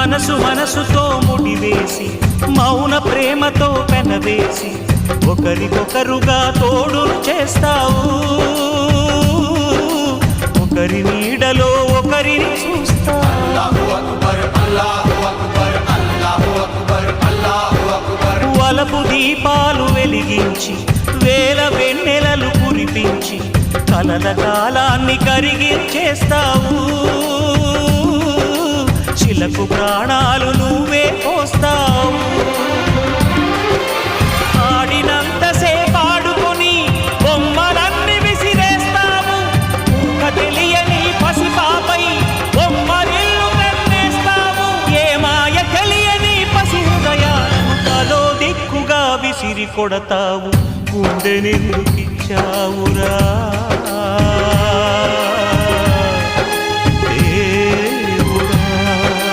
మనసు మనసుతో ముడివేసి మౌన ప్రేమతో పెనవేసి ఒకరికొకరుగా తోడును చేస్తావు ఒకరి నీడలో ఒకరిని చూస్తావు వలపు దీపాలు వెలిగించి వేల వెన్నెలలు కురిపించి కలల కాలాన్ని కరిగించేస్తావు చిలకు ప్రాణాలు నువ్వే పోస్తావు ఆడినంతసేపు ఆడుకొని బొమ్మలన్నీ విసిరేస్తావు తెలియని పసిపాపై బొమ్మరిల్లు కన్నేస్తావు ఏ మాయ తెలియని పసి హృదయాలను తలో దిక్కుగా విసిరి కొడతావు గుండెనెందుకిచ్చావురా